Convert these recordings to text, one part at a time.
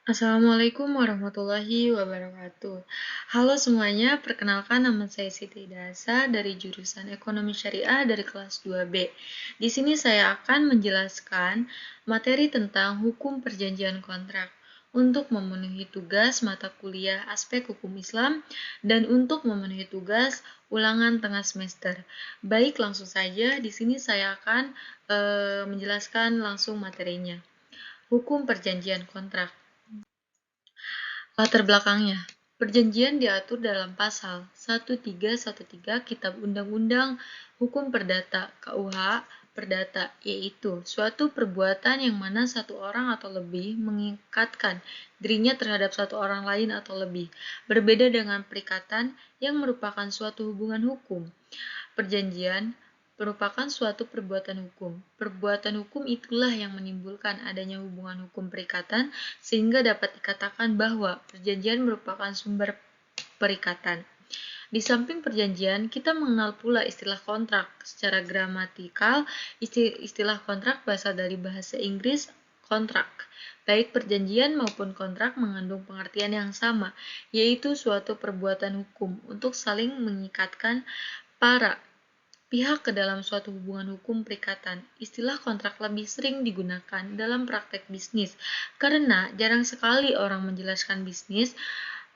Assalamualaikum warahmatullahi wabarakatuh. Halo semuanya, perkenalkan nama saya Siti Dasa dari jurusan Ekonomi Syariah dari kelas 2B. Di sini saya akan menjelaskan materi tentang hukum perjanjian kontrak untuk memenuhi tugas mata kuliah aspek hukum Islam dan untuk memenuhi tugas ulangan tengah semester. Baik, langsung saja di sini saya akan menjelaskan langsung materinya. Hukum perjanjian kontrak. Latar belakangnya, perjanjian diatur dalam pasal 1313 Kitab Undang-Undang Hukum Perdata (KUH) Perdata, yaitu suatu perbuatan yang mana satu orang atau lebih mengikatkan dirinya terhadap satu orang lain atau lebih, berbeda dengan perikatan yang merupakan suatu hubungan hukum. Perjanjian merupakan suatu perbuatan hukum. Perbuatan hukum itulah yang menimbulkan adanya hubungan hukum perikatan, sehingga dapat dikatakan bahwa perjanjian merupakan sumber perikatan. Di samping perjanjian, kita mengenal pula istilah kontrak. Secara gramatikal, istilah kontrak berasal dari bahasa Inggris kontrak. Baik perjanjian maupun kontrak mengandung pengertian yang sama, yaitu suatu perbuatan hukum untuk saling mengikatkan para pihak ke dalam suatu hubungan hukum perikatan. Istilah kontrak lebih sering digunakan dalam praktek bisnis, karena jarang sekali orang menjelaskan bisnis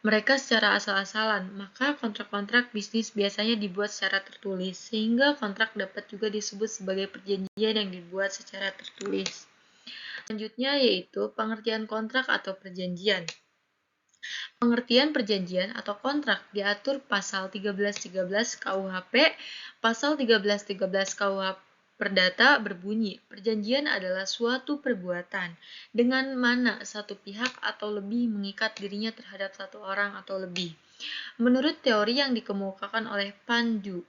mereka secara asal-asalan, maka kontrak-kontrak bisnis biasanya dibuat secara tertulis, sehingga kontrak dapat juga disebut sebagai perjanjian yang dibuat secara tertulis. Selanjutnya yaitu pengertian kontrak atau perjanjian. Pengertian perjanjian atau kontrak diatur pasal 1313 KUHP. Pasal 1313 KUH Perdata berbunyi, perjanjian adalah suatu perbuatan dengan mana satu pihak atau lebih mengikat dirinya terhadap satu orang atau lebih. Menurut teori yang dikemukakan oleh Panju,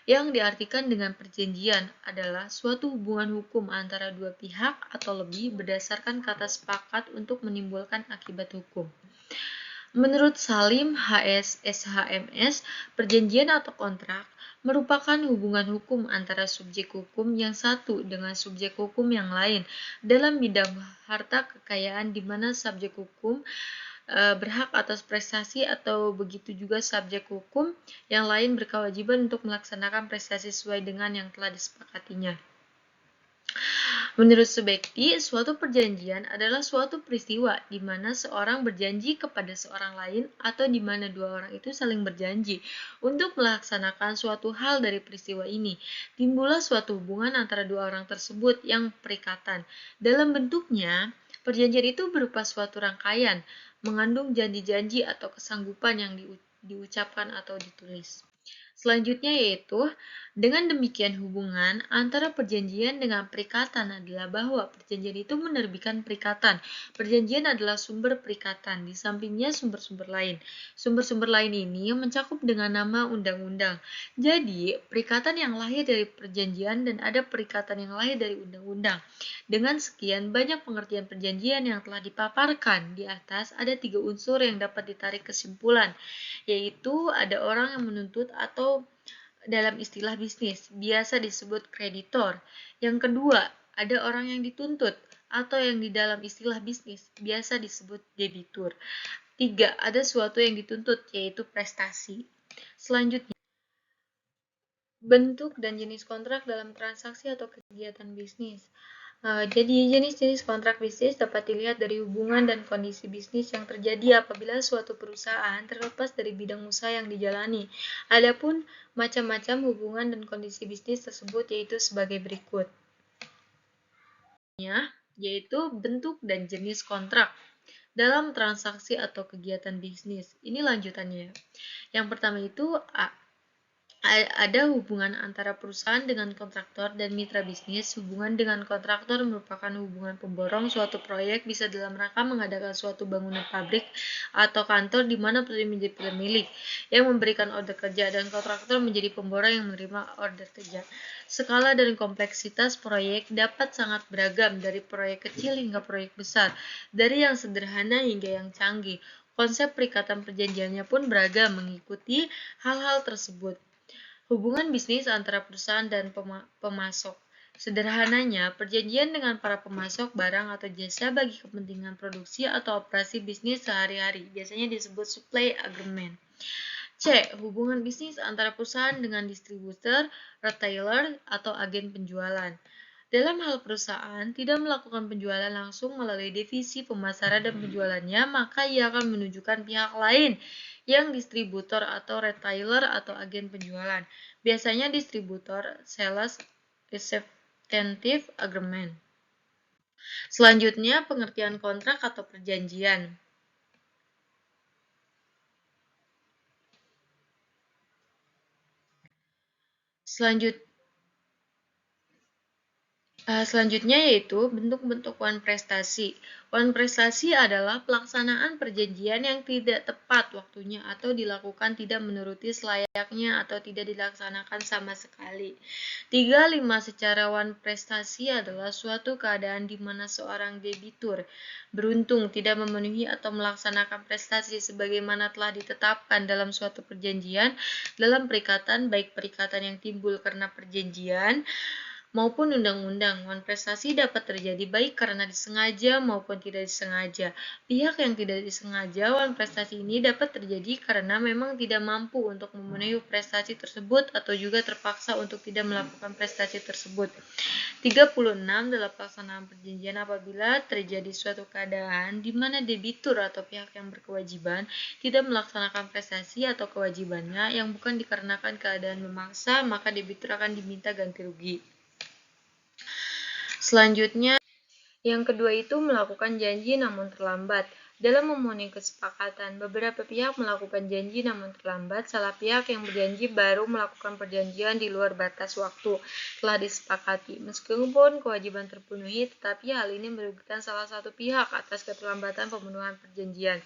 yang diartikan dengan perjanjian adalah suatu hubungan hukum antara dua pihak atau lebih berdasarkan kata sepakat untuk menimbulkan akibat hukum. Menurut Salim HS SHMS, perjanjian atau kontrak merupakan hubungan hukum antara subjek hukum yang satu dengan subjek hukum yang lain dalam bidang harta kekayaan di mana subjek hukum berhak atas prestasi atau begitu juga subjek hukum yang lain berkewajiban untuk melaksanakan prestasi sesuai dengan yang telah disepakatinya. Menurut Subekti, suatu perjanjian adalah suatu peristiwa di mana seorang berjanji kepada seorang lain atau di mana dua orang itu saling berjanji untuk melaksanakan suatu hal dari peristiwa ini. Timbullah suatu hubungan antara dua orang tersebut yang perikatan. Dalam bentuknya, perjanjian itu berupa suatu rangkaian, mengandung janji-janji atau kesanggupan yang diucapkan atau ditulis. Selanjutnya yaitu, dengan demikian hubungan antara perjanjian dengan perikatan adalah bahwa perjanjian itu menerbitkan perikatan. Perjanjian adalah sumber perikatan, di sampingnya sumber-sumber lain. Sumber-sumber lain ini mencakup dengan nama undang-undang. Jadi, perikatan yang lahir dari perjanjian dan ada perikatan yang lahir dari undang-undang. Dengan sekian banyak pengertian perjanjian yang telah dipaparkan di atas, ada 3 unsur yang dapat ditarik kesimpulan, yaitu ada orang yang menuntut atau dalam istilah bisnis biasa disebut kreditor. Yang kedua, ada orang yang dituntut atau yang di dalam istilah bisnis biasa disebut debitur. 3, ada suatu yang dituntut yaitu prestasi. Selanjutnya, bentuk dan jenis kontrak dalam transaksi atau kegiatan bisnis. Jadi jenis-jenis kontrak bisnis dapat dilihat dari hubungan dan kondisi bisnis yang terjadi apabila suatu perusahaan terlepas dari bidang usaha yang dijalani. Adapun macam-macam hubungan dan kondisi bisnis tersebut yaitu sebagai berikut. Yaitu bentuk dan jenis kontrak dalam transaksi atau kegiatan bisnis. Ini lanjutannya. Yang pertama itu ada hubungan antara perusahaan dengan kontraktor dan mitra bisnis. Hubungan dengan kontraktor merupakan hubungan pemborong suatu proyek, bisa dalam rangka mengadakan suatu bangunan pabrik atau kantor di mana perusahaan menjadi pemilik yang memberikan order kerja dan kontraktor menjadi pemborong yang menerima order kerja. Skala dan kompleksitas proyek dapat sangat beragam, dari proyek kecil hingga proyek besar, dari yang sederhana hingga yang canggih. Konsep perikatan perjanjiannya pun beragam mengikuti hal-hal tersebut. Hubungan bisnis antara perusahaan dan pemasok. Sederhananya, perjanjian dengan para pemasok barang atau jasa bagi kepentingan produksi atau operasi bisnis sehari-hari, biasanya disebut supply agreement. C. Hubungan bisnis antara perusahaan dengan distributor, retailer, atau agen penjualan. Dalam hal perusahaan tidak melakukan penjualan langsung melalui divisi pemasaran dan penjualannya, maka ia akan menunjukkan pihak lain yang distributor atau retailer atau agen penjualan. Biasanya distributor, sales, representative agreement. Selanjutnya, pengertian kontrak atau perjanjian. Selanjutnya yaitu bentuk-bentuk wan prestasi. Wan prestasi adalah pelaksanaan perjanjian yang tidak tepat waktunya atau dilakukan tidak menuruti selayaknya atau tidak dilaksanakan sama sekali. 3-5 secara wan prestasi adalah suatu keadaan di mana seorang debitur beruntung tidak memenuhi atau melaksanakan prestasi sebagaimana telah ditetapkan dalam suatu perjanjian dalam perikatan, baik perikatan yang timbul karena perjanjian maupun undang-undang. Wan prestasi dapat terjadi baik karena disengaja maupun tidak disengaja. Pihak yang tidak disengaja, wan prestasi ini dapat terjadi karena memang tidak mampu untuk memenuhi prestasi tersebut atau juga terpaksa untuk tidak melakukan prestasi tersebut. 36 dalam pelaksanaan perjanjian apabila terjadi suatu keadaan di mana debitur atau pihak yang berkewajiban tidak melaksanakan prestasi atau kewajibannya yang bukan dikarenakan keadaan memaksa, maka debitur akan diminta ganti rugi. Selanjutnya, yang kedua itu melakukan janji namun terlambat. Dalam memenuhi kesepakatan, beberapa pihak melakukan janji namun terlambat. Salah pihak yang berjanji baru melakukan perjanjian di luar batas waktu telah disepakati. Meskipun kewajiban terpenuhi, tetapi hal ini merugikan salah satu pihak atas keterlambatan pemenuhan perjanjian.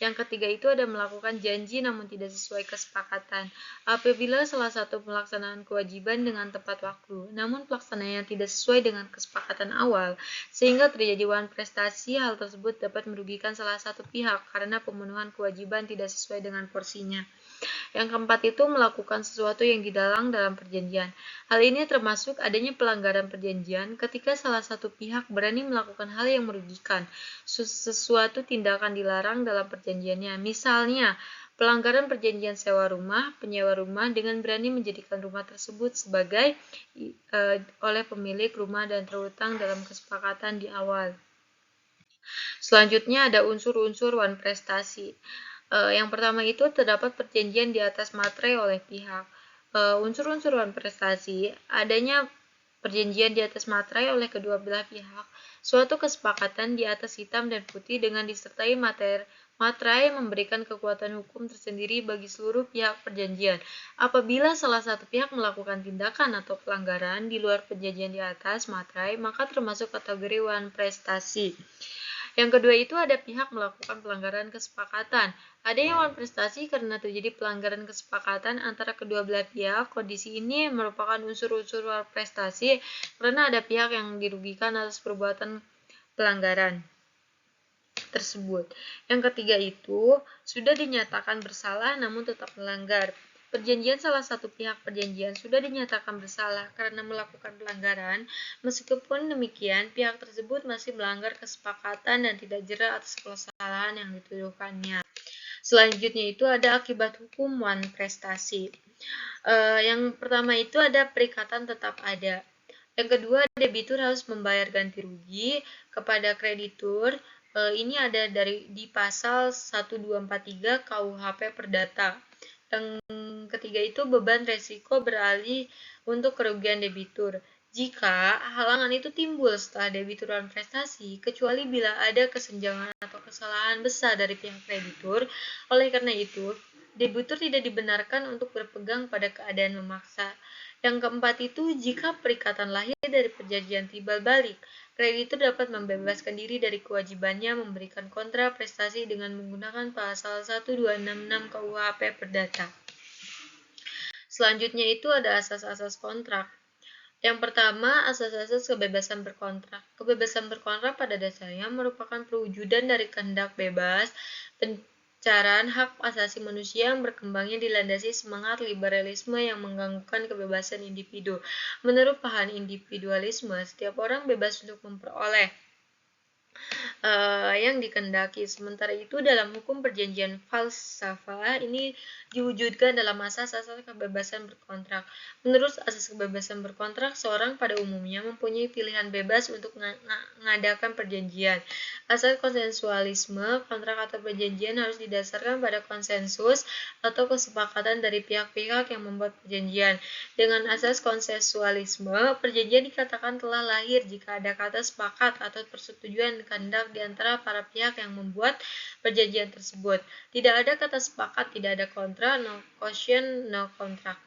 Yang ketiga itu ada melakukan janji namun tidak sesuai kesepakatan. Apabila salah satu pelaksanaan kewajiban dengan tepat waktu, namun pelaksanaannya tidak sesuai dengan kesepakatan awal, sehingga terjadi wan prestasi, hal tersebut dapat merugikan salah satu pihak karena pemenuhan kewajiban tidak sesuai dengan porsinya. Yang keempat itu melakukan sesuatu yang dilarang dalam perjanjian. Hal ini termasuk adanya pelanggaran perjanjian ketika salah satu pihak berani melakukan hal yang merugikan, sesuatu tindakan dilarang dalam perjanjiannya. Misalnya, pelanggaran perjanjian sewa rumah, penyewa rumah dengan berani menjadikan rumah tersebut sebagai oleh pemilik rumah dan terutang dalam kesepakatan di awal. Selanjutnya ada unsur-unsur wan prestasi. Yang pertama itu terdapat perjanjian di atas materai oleh pihak. Unsur-unsur wan prestasi adanya perjanjian di atas materai oleh kedua belah pihak, suatu kesepakatan di atas hitam dan putih dengan disertai materai memberikan kekuatan hukum tersendiri bagi seluruh pihak perjanjian. Apabila salah satu pihak melakukan tindakan atau pelanggaran di luar perjanjian di atas materai, maka termasuk kategori wan prestasi. Yang kedua itu ada pihak melakukan pelanggaran kesepakatan. Adanya wan prestasi karena terjadi pelanggaran kesepakatan antara kedua belah pihak. Kondisi ini merupakan unsur-unsur wan prestasi karena ada pihak yang dirugikan atas perbuatan pelanggaran tersebut. Yang ketiga itu sudah dinyatakan bersalah namun tetap melanggar. Perjanjian salah satu pihak perjanjian sudah dinyatakan bersalah karena melakukan pelanggaran, meskipun demikian pihak tersebut masih melanggar kesepakatan dan tidak jera atas kesalahan yang dituduhkannya. Selanjutnya itu ada akibat hukum wan prestasi. Yang pertama itu ada perikatan tetap ada. Yang kedua, debitur harus membayar ganti rugi kepada kreditur. Ini ada di pasal 1243 KUHP Perdata. Yang ketiga itu beban resiko beralih untuk kerugian debitur. Jika halangan itu timbul setelah debitur wan prestasi, kecuali bila ada kesenjangan atau kesalahan besar dari pihak kreditur, oleh karena itu, debitur tidak dibenarkan untuk berpegang pada keadaan memaksa. Yang keempat itu, jika perikatan lahir dari perjanjian timbal balik, kreditur dapat membebaskan diri dari kewajibannya memberikan kontra prestasi dengan menggunakan pasal 1266 KUHP Perdata. Selanjutnya itu ada asas-asas kontrak. Yang pertama, asas-asas kebebasan berkontrak. Kebebasan berkontrak pada dasarnya merupakan perwujudan dari kehendak bebas Pecaran hak asasi manusia yang berkembangnya dilandasi semangat liberalisme yang mengganggukan kebebasan individu. Menurut paham individualisme, setiap orang bebas untuk memperoleh yang dikehendaki. Sementara itu dalam hukum perjanjian falsafah ini diwujudkan dalam asas-asas kebebasan berkontrak. Menurut asas kebebasan berkontrak, seorang pada umumnya mempunyai pilihan bebas untuk mengadakan perjanjian. Asas konsensualisme, kontrak atau perjanjian harus didasarkan pada konsensus atau kesepakatan dari pihak-pihak yang membuat perjanjian. Dengan asas konsensualisme, perjanjian dikatakan telah lahir jika ada kata sepakat atau persetujuan kehendak di antara para pihak yang membuat perjanjian tersebut. Tidak ada kata sepakat, tidak ada kontra, no caution, no contract.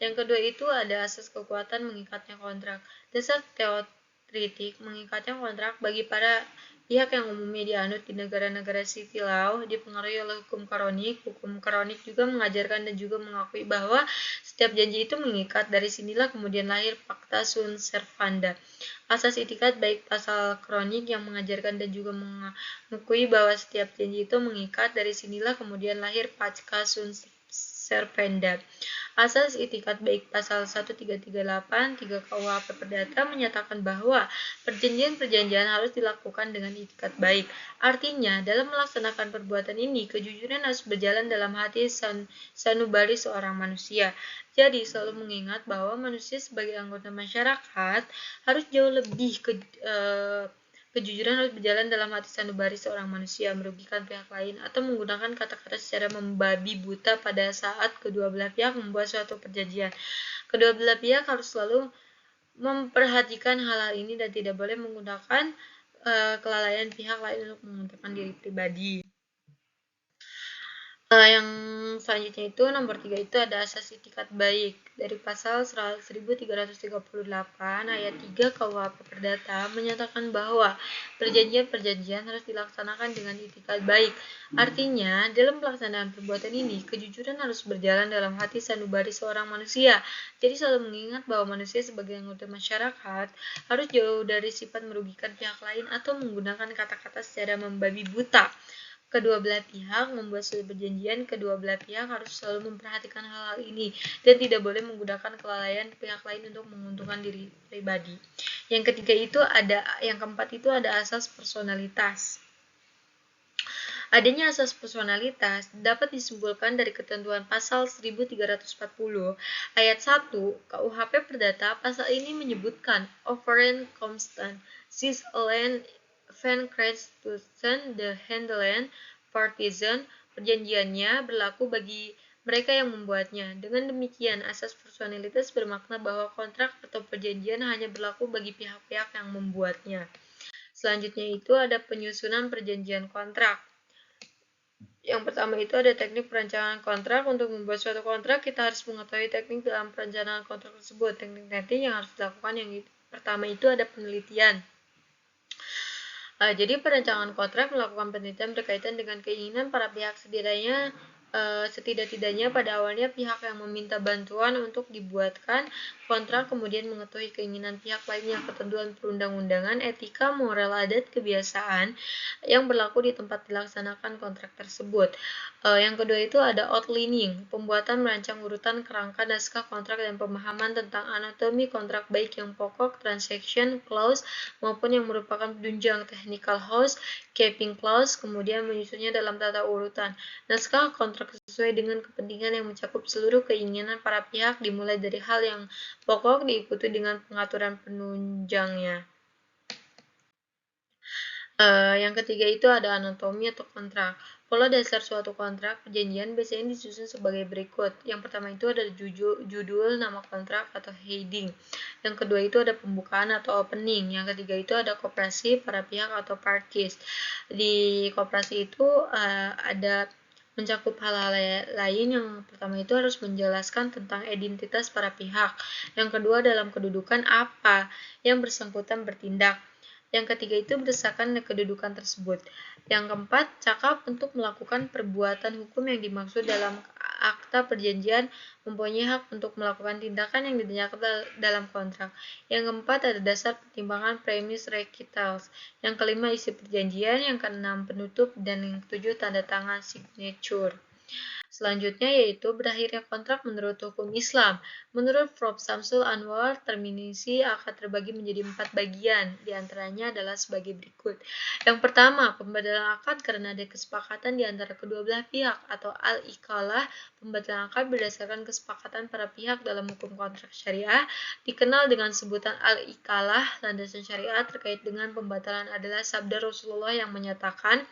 Yang kedua itu ada asas kekuatan mengikatnya kontrak. Dasar teoretik mengikatnya kontrak bagi para pihak yang umumnya dianut di negara-negara civil law dipengaruhi oleh hukum kanonik. Hukum kanonik juga mengajarkan dan juga mengakui bahwa setiap janji itu mengikat. Dari sinilah kemudian lahir Pacta sunt servanda. Asas itikat baik pasal kronik yang mengajarkan dan juga mengakui bahwa setiap janji itu mengikat. Dari sinilah kemudian lahir Pacta sunt servanda. Asas itikat baik pasal 1338 3 KUHP Perdata menyatakan bahwa perjanjian-perjanjian harus dilakukan dengan itikat baik. Artinya, dalam melaksanakan perbuatan ini, kejujuran harus berjalan dalam hati sanubari seorang manusia. Jadi, selalu mengingat bahwa manusia sebagai anggota masyarakat harus jauh lebih kejujuran harus berjalan dalam hati sanubari seorang manusia, merugikan pihak lain, atau menggunakan kata-kata secara membabi buta pada saat kedua belah pihak membuat suatu perjanjian. Kedua belah pihak harus selalu memperhatikan hal-hal ini dan tidak boleh menggunakan kelalaian pihak lain untuk menguntungkan diri pribadi. Yang selanjutnya itu nomor 3 itu ada asas itikat baik dari pasal 1338 ayat 3 KUHP Perdata menyatakan bahwa perjanjian-perjanjian harus dilaksanakan dengan itikat baik. Artinya, dalam pelaksanaan perbuatan ini, kejujuran harus berjalan dalam hati sanubari seorang manusia. Jadi selalu mengingat bahwa manusia sebagai anggota masyarakat harus jauh dari sifat merugikan pihak lain atau menggunakan kata-kata secara membabi buta. Kedua belah pihak membuat suatu perjanjian, kedua belah pihak harus selalu memperhatikan hal-hal ini dan tidak boleh menggunakan kelalaian pihak lain untuk menguntungkan diri pribadi. Yang keempat itu ada asas personalitas. Adanya asas personalitas dapat disimpulkan dari ketentuan pasal 1340 ayat 1 KUHP Perdata. Pasal ini menyebutkan Overend constant sis allen van Constitution the handelen partisan. Perjanjiannya berlaku bagi mereka yang membuatnya. Dengan demikian, asas personalitas bermakna bahwa kontrak atau perjanjian hanya berlaku bagi pihak-pihak yang membuatnya. Selanjutnya itu ada penyusunan perjanjian kontrak. Yang pertama itu ada teknik perencanaan kontrak. Untuk membuat suatu kontrak, kita harus mengetahui teknik dalam perencanaan kontrak tersebut. Teknik-teknik yang harus dilakukan yang pertama itu ada penelitian. Jadi perencanaan kontrak melakukan penelitian berkaitan dengan keinginan para pihak setidak-tidaknya pada awalnya pihak yang meminta bantuan untuk dibuatkan kontrak kemudian mengetahui keinginan pihak lainnya, ketentuan perundang-undangan, etika, moral, adat, kebiasaan yang berlaku di tempat dilaksanakan kontrak tersebut. Yang kedua itu ada outlining, pembuatan merancang urutan kerangka naskah kontrak dan pemahaman tentang anatomi kontrak baik yang pokok, transaction clause maupun yang merupakan penunjang technical clause, capping clause, kemudian menyusunnya dalam tata urutan. Naskah kontrak sesuai dengan kepentingan yang mencakup seluruh keinginan para pihak dimulai dari hal yang pokok diikuti dengan pengaturan penunjangnya. Yang ketiga itu ada anatomi atau kontrak. Pola dasar suatu kontrak perjanjian biasanya disusun sebagai berikut. Yang pertama itu ada judul nama kontrak atau heading. Yang kedua itu ada pembukaan atau opening. Yang ketiga itu ada koperasi para pihak atau parties. Di koperasi itu ada mencakup hal-hal lain. Yang pertama itu harus menjelaskan tentang identitas para pihak. Yang kedua dalam kedudukan apa yang bersangkutan bertindak. Yang ketiga itu berdasarkan kedudukan tersebut. Yang keempat, cakap untuk melakukan perbuatan hukum yang dimaksud dalam akta perjanjian mempunyai hak untuk melakukan tindakan yang dinyatakan dalam kontrak. Yang keempat ada dasar pertimbangan premis recitals. Yang kelima isi perjanjian, yang keenam penutup, dan yang ketujuh tanda tangan signature. Selanjutnya yaitu berakhirnya kontrak menurut hukum Islam. Menurut Prof. Samsul Anwar, terminasi akan terbagi menjadi 4 bagian, diantaranya adalah sebagai berikut. Yang pertama, pembatalan akad karena ada kesepakatan di antara kedua belah pihak atau al-ikalah. Pembatalan akad berdasarkan kesepakatan para pihak dalam hukum kontrak syariah, dikenal dengan sebutan al-ikalah. Landasan syariah terkait dengan pembatalan adalah sabda Rasulullah yang menyatakan,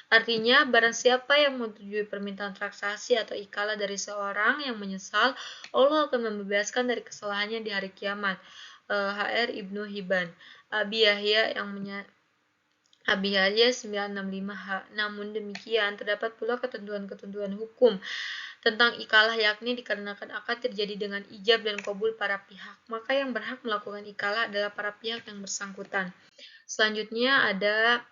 artinya, barang siapa yang menyetujui permintaan transaksi atau ikalah dari seorang yang menyesal, Allah akan membebaskan dari kesalahannya di hari kiamat. HR Ibnu Hibban. Abi Yahya 965H. Namun demikian, terdapat pula ketentuan-ketentuan hukum tentang ikalah, yakni dikarenakan akad terjadi dengan ijab dan qabul para pihak, maka yang berhak melakukan ikalah adalah para pihak yang bersangkutan. Selanjutnya ada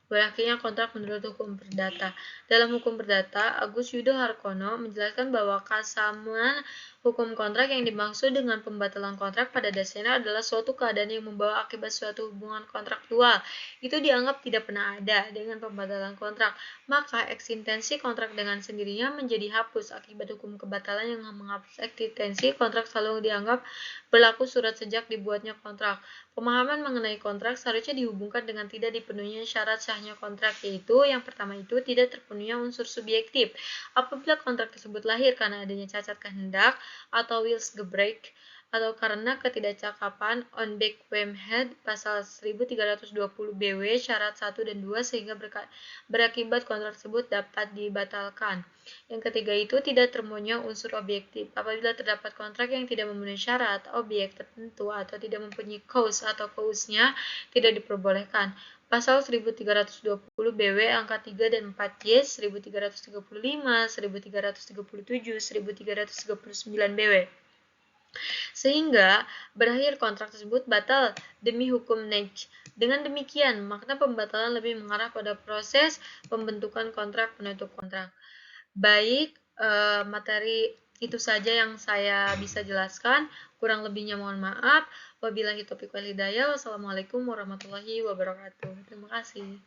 berakhirnya kontrak menurut hukum perdata. Dalam hukum perdata, Agus Yudho Harkono menjelaskan bahwa kesamaan hukum kontrak yang dimaksud dengan pembatalan kontrak pada dasarnya adalah suatu keadaan yang membawa akibat suatu hubungan kontraktual. Itu dianggap tidak pernah ada dengan pembatalan kontrak. Maka eksistensi kontrak dengan sendirinya menjadi hapus. Akibat hukum kebatalan yang menghapus eksistensi kontrak selalu dianggap berlaku surat sejak dibuatnya kontrak. Pemahaman mengenai kontrak seharusnya dihubungkan dengan tidak dipenuhinya syarat sahnya kontrak, yaitu yang pertama itu tidak terpenuhinya unsur subjektif. Apabila kontrak tersebut lahir karena adanya cacat kehendak atau willsgebrek atau karena ketidakcakapan on back Wemhead pasal 1320 BW syarat 1 dan 2 sehingga berakibat kontrak tersebut dapat dibatalkan. Yang ketiga itu tidak terpenuhinya unsur objektif. Apabila terdapat kontrak yang tidak memenuhi syarat objek tertentu atau tidak mempunyai cause atau cause-nya tidak diperbolehkan. Pasal 1320 BW angka 3 dan 4Y, 1335, 1337, 1339 BW. Sehingga berakhir kontrak tersebut batal demi hukum Nej. Dengan demikian, makna pembatalan lebih mengarah pada proses pembentukan kontrak penutup kontrak. Baik, materi itu saja yang saya bisa jelaskan. Kurang lebihnya mohon maaf. Wabillahi taufiq wal hidayah. Wassalamualaikum warahmatullahi wabarakatuh. Terima kasih.